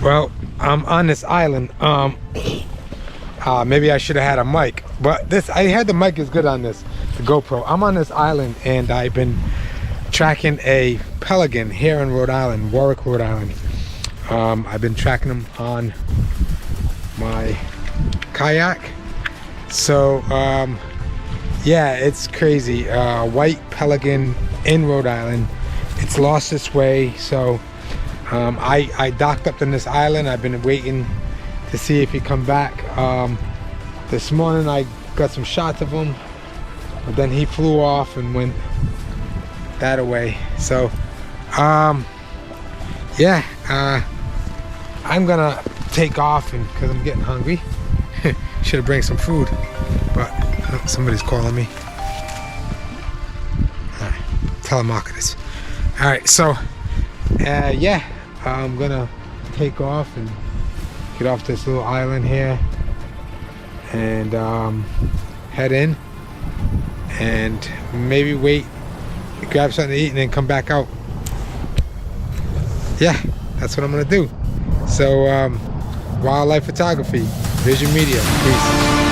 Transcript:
Well, I'm on this island. Maybe I should have had a mic, but I had the mic is good on this, the GoPro. I'm on this island and I've been tracking a pelican here in Rhode Island, Warwick, Rhode Island. I've been tracking them on my kayak. So yeah, it's crazy. White pelican in Rhode Island. It's lost its way. So I docked up in this island. I've been waiting to see if he come back. This morning I got some shots of him, but then he flew off and went that away. So yeah, I'm gonna take off, and because I'm getting hungry. Should have bring some food, but somebody's calling me. All right, telemarketers. All right, so yeah, I'm gonna take off and get off this little island here and head in and maybe wait, grab something to eat, and then come back out. Yeah, that's what I'm gonna do. So wildlife photography, Vision Media. Peace.